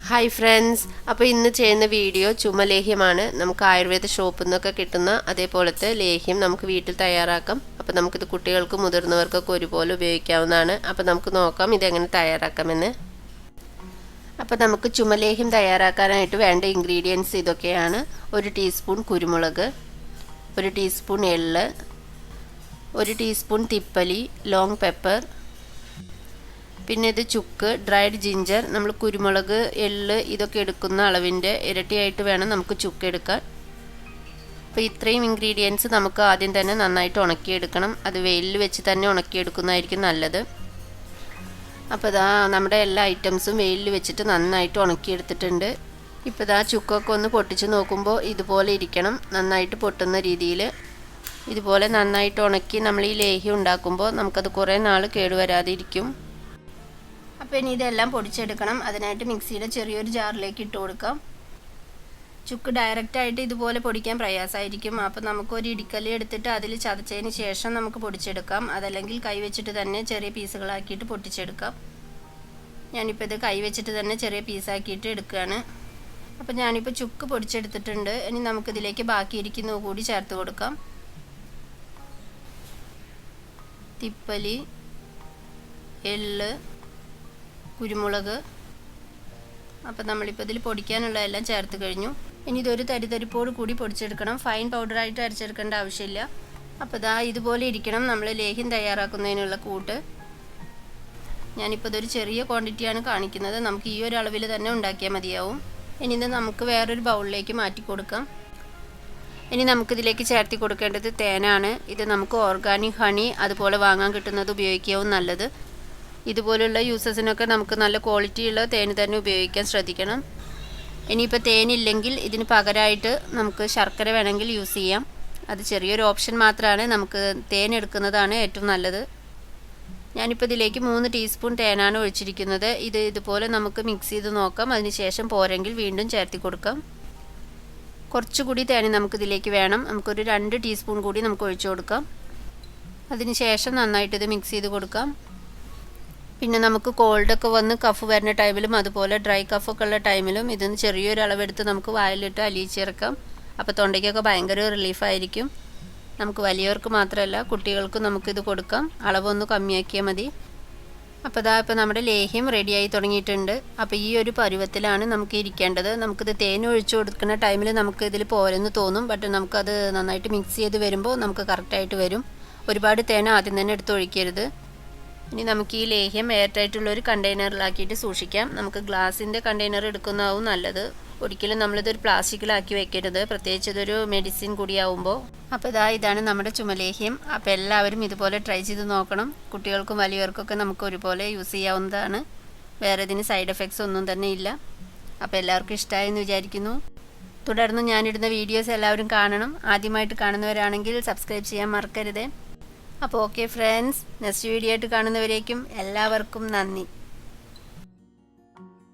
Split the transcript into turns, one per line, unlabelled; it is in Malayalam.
ഹായ് ഫ്രണ്ട്സ്, അപ്പോൾ ഇന്ന് ചെയ്യുന്ന വീഡിയോ ചുമലേഹ്യമാണ്. നമുക്ക് ആയുർവേദ ഷോപ്പിൽ നിന്നൊക്കെ കിട്ടുന്ന അതേപോലത്തെ ലേഹ്യം നമുക്ക് വീട്ടിൽ തയ്യാറാക്കാം. അപ്പോൾ നമുക്കിത് കുട്ടികൾക്കും മുതിർന്നവർക്കൊക്കെ ഒരുപോലെ ഉപയോഗിക്കാവുന്നതാണ്. അപ്പോൾ നമുക്ക് നോക്കാം ഇതെങ്ങനെ തയ്യാറാക്കാമെന്ന്. അപ്പോൾ നമുക്ക് ചുമലേഹ്യം തയ്യാറാക്കാനായിട്ട് വേണ്ട ഇൻഗ്രീഡിയൻസ് ഇതൊക്കെയാണ്. 1 ടീസ്പൂൺ കുരുമുളക്, 1 ടീസ്പൂൺ എള്ള്, 1 ടീസ്പൂൺ തിപ്പലി, ലോങ് പെപ്പർ, പിന്നെ ഇത് ചുക്ക്, ഡ്രൈഡ് ജിഞ്ചർ. നമ്മൾ കുരുമുളക്, എള്ള് ഇതൊക്കെ എടുക്കുന്ന അളവിൻ്റെ ഇരട്ടിയായിട്ട് വേണം നമുക്ക് ചുക്ക് എടുക്കാൻ. അപ്പോൾ ഇത്രയും ഇൻഗ്രീഡിയൻസ് നമുക്ക് ആദ്യം തന്നെ നന്നായിട്ട് ഉണക്കിയെടുക്കണം. അത് വെയിലിൽ വെച്ച് തന്നെ ഉണക്കിയെടുക്കുന്നതായിരിക്കും നല്ലത്. അപ്പോൾ ഇതാ നമ്മുടെ എല്ലാ ഐറ്റംസും വെയിലിൽ വെച്ചിട്ട് നന്നായിട്ട് ഉണക്കിയെടുത്തിട്ടുണ്ട്. ഇപ്പോൾ ഇതാ ചുക്കൊക്കെ ഒന്ന് പൊട്ടിച്ച് നോക്കുമ്പോൾ ഇതുപോലെ ഇരിക്കണം, നന്നായിട്ട് പൊട്ടുന്ന രീതിയിൽ. ഇതുപോലെ നന്നായിട്ട് ഉണക്കി നമ്മൾ ഈ ലേഹ്യം ഉണ്ടാക്കുമ്പോൾ നമുക്കത് കുറേ നാൾ കേടുവരാതെ ഇരിക്കും. അപ്പോൾ ഇനി ഇതെല്ലാം പൊടിച്ചെടുക്കണം. അതിനായിട്ട് മിക്സിയുടെ ചെറിയൊരു ജാറിലേക്ക് ഇട്ട് കൊടുക്കാം. ചുക്ക് ഡയറക്റ്റായിട്ട് ഇതുപോലെ പൊടിക്കാൻ പ്രയാസമായിരിക്കും. അപ്പോൾ നമുക്കൊരു ഇടിക്കല്ലി എടുത്തിട്ട് അതിൽ ചതച്ചതിന് ശേഷം നമുക്ക് പൊടിച്ചെടുക്കാം. അതല്ലെങ്കിൽ കൈ വെച്ചിട്ട് തന്നെ ചെറിയ പീസുകളാക്കിയിട്ട് പൊട്ടിച്ചെടുക്കാം. ഞാനിപ്പോൾ ഇത് കൈ വെച്ചിട്ട് തന്നെ ചെറിയ പീസാക്കിയിട്ട് എടുക്കുകയാണ്. അപ്പോൾ ഞാനിപ്പോൾ ചുക്ക് പൊടിച്ചെടുത്തിട്ടുണ്ട്. ഇനി നമുക്കിതിലേക്ക് ബാക്കിയിരിക്കുന്നത് കൂടി ചേർത്ത് കൊടുക്കാം. തിപ്പലി, എള്ള്, കുരുമുളക്. അപ്പോൾ നമ്മളിപ്പോൾ ഇതിൽ പൊടിക്കാനുള്ളതെല്ലാം ചേർത്ത് കഴിഞ്ഞു. ഇനി ഇതൊരു തരിതരിപ്പോട് കൂടി പൊടിച്ചെടുക്കണം. ഫൈൻ പൗഡറായിട്ട് അരച്ചെടുക്കേണ്ട ആവശ്യമില്ല. അപ്പോൾ ഇതാ ഇതുപോലെ ഇരിക്കണം നമ്മൾ ലേഹ്യം തയ്യാറാക്കുന്നതിനുള്ള കൂട്ട്. ഞാനിപ്പോൾ ഇതൊരു ചെറിയ ക്വാണ്ടിറ്റിയാണ് കാണിക്കുന്നത്. നമുക്ക് ഈ ഒരു അളവിൽ തന്നെ ഉണ്ടാക്കിയാൽ മതിയാവും. ഇനി ഇത് നമുക്ക് വേറൊരു ബൗളിലേക്ക് മാറ്റി കൊടുക്കാം. ഇനി നമുക്കിതിലേക്ക് ചേർത്തി കൊടുക്കേണ്ടത് തേനാണ്. ഇത് നമുക്ക് ഓർഗാനിക് ഹണി അതുപോലെ വാങ്ങാൻ കിട്ടുന്നത് ഉപയോഗിക്കാവും നല്ലത്. ഇതുപോലുള്ള യൂസസിനൊക്കെ നമുക്ക് നല്ല ക്വാളിറ്റിയുള്ള തേൻ തന്നെ ഉപയോഗിക്കാൻ ശ്രദ്ധിക്കണം. ഇനിയിപ്പോൾ തേനില്ലെങ്കിൽ ഇതിന് പകരമായിട്ട് നമുക്ക് ശർക്കര വേണമെങ്കിൽ യൂസ് ചെയ്യാം. അത് ചെറിയൊരു ഓപ്ഷൻ മാത്രമാണ്. നമുക്ക് തേൻ എടുക്കുന്നതാണ് ഏറ്റവും നല്ലത്. ഞാനിപ്പോൾ ഇതിലേക്ക് 3 ടീസ്പൂൺ തേനാണ് ഒഴിച്ചിരിക്കുന്നത്. ഇത് ഇതുപോലെ നമുക്ക് മിക്സ് ചെയ്ത് നോക്കാം. അതിനുശേഷം പോരെങ്കിൽ വീണ്ടും ചേർത്തി കൊടുക്കാം. കുറച്ചുകൂടി തേൻ നമുക്കിതിലേക്ക് വേണം. നമുക്കൊരു 2 ടീസ്പൂൺ കൂടി നമുക്ക് ഒഴിച്ചു കൊടുക്കാം. അതിനുശേഷം നന്നായിട്ട് ഇത് മിക്സ് ചെയ്ത് കൊടുക്കാം. പിന്നെ നമുക്ക് കോൾഡൊക്കെ വന്ന് കഫ് വരുന്ന ടൈമിലും അതുപോലെ ഡ്രൈ കഫൊക്കെ ഉള്ള ടൈമിലും ഇതിന് ചെറിയൊരു അളവെടുത്ത് നമുക്ക് വായിലിട്ട് അലിയിച്ചിറക്കാം. അപ്പോൾ തൊണ്ടയ്ക്കൊക്കെ ഭയങ്കര റിലീഫായിരിക്കും. നമുക്ക് വലിയവർക്ക് മാത്രമല്ല കുട്ടികൾക്കും നമുക്കിത് കൊടുക്കാം. അളവൊന്ന് കമ്മിയാക്കിയാൽ മതി. അപ്പോൾ ഇതാ ഇപ്പോൾ നമ്മുടെ ലേഹ്യം റെഡിയായി തുടങ്ങിയിട്ടുണ്ട്. അപ്പോൾ ഈ ഒരു പരുവത്തിലാണ് നമുക്ക് ഇരിക്കേണ്ടത്. നമുക്കിത് തേൻ ഒഴിച്ചു കൊടുക്കുന്ന ടൈമിൽ നമുക്ക് ഇതിൽ പോരെന്ന് തോന്നും. ബട്ട് നമുക്കത് നന്നായിട്ട് മിക്സ് ചെയ്ത് വരുമ്പോൾ നമുക്ക് കറക്റ്റായിട്ട് വരും. ഒരുപാട് തേൻ ആദ്യം തന്നെ എടുത്ത് ഒഴിക്കരുത്. ഇനി നമുക്ക് ഈ ലേഹ്യം എയർടൈറ്റുള്ളൊരു കണ്ടെയ്നറിലാക്കിയിട്ട് സൂക്ഷിക്കാം. നമുക്ക് ഗ്ലാസിൻ്റെ കണ്ടെയ്നർ എടുക്കുന്നതാവും നല്ലത്. ഒരിക്കലും നമ്മളിതൊരു പ്ലാസ്റ്റിക്കിലാക്കി വെക്കരുത്, പ്രത്യേകിച്ച് ഇതൊരു മെഡിസിൻ കൂടിയാവുമ്പോൾ. അപ്പോൾ ഇതാണ് നമ്മുടെ ചുമലേഹ്യം. അപ്പോൾ എല്ലാവരും ഇതുപോലെ ട്രൈ ചെയ്ത് നോക്കണം. കുട്ടികൾക്കും വലിയവർക്കൊക്കെ നമുക്ക് ഒരുപോലെ യൂസ് ചെയ്യാവുന്നതാണ്. വേറെ ഇതിന് സൈഡ് എഫക്ട്സ് ഒന്നും തന്നെ ഇല്ല. അപ്പോൾ എല്ലാവർക്കും ഇഷ്ടമായെന്ന് വിചാരിക്കുന്നു. തുടർന്ന് ഞാനിടുന്ന വീഡിയോസ് എല്ലാവരും കാണണം. ആദ്യമായിട്ട് കാണുന്നവരാണെങ്കിൽ സബ്സ്ക്രൈബ് ചെയ്യാൻ മറക്കരുത്. അപ്പോൾ ഓക്കെ ഫ്രണ്ട്സ്, നെക്സ്റ്റ് വീഡിയോ ആയിട്ട് കാണുന്നവരേക്കും എല്ലാവർക്കും നന്ദി.